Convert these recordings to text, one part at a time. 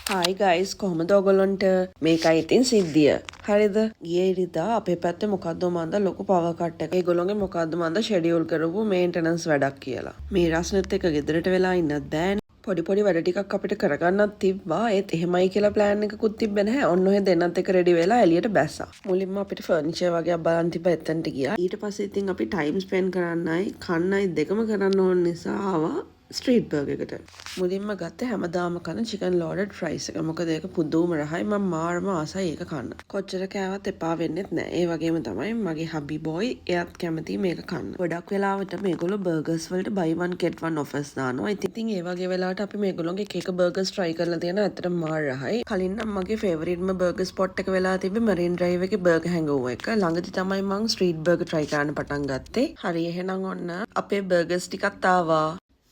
Hi guys, කොහොමද ඔයගොල්ලන්ට? මේකයි ඉතින් සිද්ධිය. හරිද? ගියේ ඉරිදා අපේ පැත්තේ මොකද්ද මන්ද ලොකු පවර් කට් එකක්. ඒගොල්ලෝගේ මොකද්ද මන්ද ෂෙඩියුල් කරපු මේන්ටනන්ස් වැඩක් කියලා. මේ රස්නෙත් එක ගෙදරට වෙලා ඉන්නත් බෑනේ. පොඩි වැඩ ටිකක් අපිට කරගන්නත් තිබ්බා. ඒත් එහෙමයි කියලා ප්ලෑන් එකකුත් තිබ්බේ නැහැ. ඔන්න ඔය දෙන්නත් එක රෙඩි වෙලා එළියට බැස්සා. මුලින්ම අපිට ෆර්නිචර් වගේ බලන් තිබ්බා එතනට ගියා. ඊට පස්සේ ඉතින් අපි ටයිම් ස්පෙන්ඩ් කරන්නයි කන්නයි දෙකම කරන්න ඕන නිසා ආවා ස්ට්‍රීට් බර්ගර් එකට. මුලින්ම ගත්තේ හැමදාම කන චිකන් ලෝඩඩ් ෆ්‍රයිස් එක. මොකද ඒක පුදුම රහයි. මම මාරම ආසයි ඒක කන්න. කොච්චර කෑවත් එපා වෙන්නෙත් නෑ. ඒ වගේම තමයි මගේ හබි බොයි එයාත් කැමති මේක කන්න. ගොඩක් වෙලාවට මේගොල්ලෝ බර්ගර්ස් වලට buy one get one offers දානවා. ඉතින් ඒ වගේ වෙලාවට අපි මේගොල්ලෝගේ එක බර්ගර්ස් try කරලා තියෙනවා. ඇත්තටම මාර රහයි. කලින් නම් මගේ ෆේවරිට්ම බර්ගර් ස්පොට් එක වෙලා තිබ්බේ මරීන් ඩ්‍රයිව් එකේ බර්ගර් හැංගෝවර් එක. ළඟදි තමයි මම ස්ට්‍රීට් බර්ගර් try කරන්න පටන් ගත්තේ. හරි එහෙනම් ඔන්න අපේ බර්ගර්ස් ටිකක් ආවා.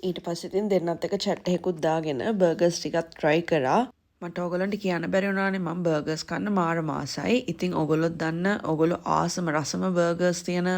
ඊට පස්සේ ඉතින් දෙන්නත් එක චැට් එකකුත් දාගෙන බර්ගර්ස් ටිකක් try කරා. මට ඕගොල්ලන්ට කියන්න බැරි වුණානේ මම බර්ගර්ස් කන්න මාර මාසයි. ඉතින් ඕගොල්ලොත් දන්න ඕගොල්ලෝ ආසම රසම බර්ගර්ස් තියෙන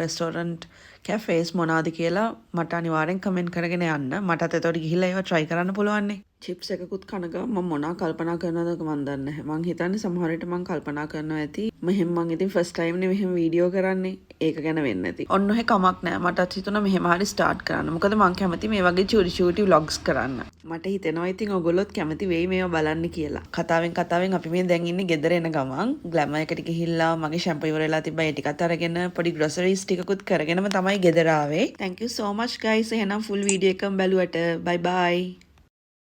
රෙස්ටෝරන්ට් කැෆේස් මොනවාද කියලා මට අනිවාර්යෙන් කමෙන්ට් කරගෙන යන්න. මටත් එතකොට ගිහිල්ලා ඒවා try කරන්න පුළුවන් නේ. චිප්ස් එකකුත් කන ගමන් මම මොනවා කල්පනා කරනවද මන් දන්නේ නැහැ. මං හිතන්නේ සමහර විට මං කල්පනා කරනවා ඇති මෙහෙම මං ඉතින් ෆස්ට් ටයිම් නේ මෙහෙම වීඩියෝ කරන්නේ. ඒක ගැන වෙන්නේ නැති. ඔන්න ඔහෙ කමක් නැහැ. මටත් හිතුණා මෙහෙම හරි ස්ටාර්ට් කරන්න. මොකද මං කැමති මේ වගේ චූටි vlogs කරන්න. මට හිතෙනවා ඉතින් ඔයගොල්ලොත් කැමති වෙයි මේවා බලන්න කියලා. කතාවෙන් අපි මේ දැන් ඉන්නේ ගෙදර එන ගමන් ග්ලැමර් එකට ගිහිල්ලා මගේ ෂැම්පූ ඉවර වෙලා තිබ්බා. ඒ ටිකත් අරගෙන පොඩි ග්‍රොසරිස් ටිකකුත් කරගෙනම තමයි ගෙදර ආවේ. Thank you so much guys. එහෙනම් full video එකම බැලුවට bye bye.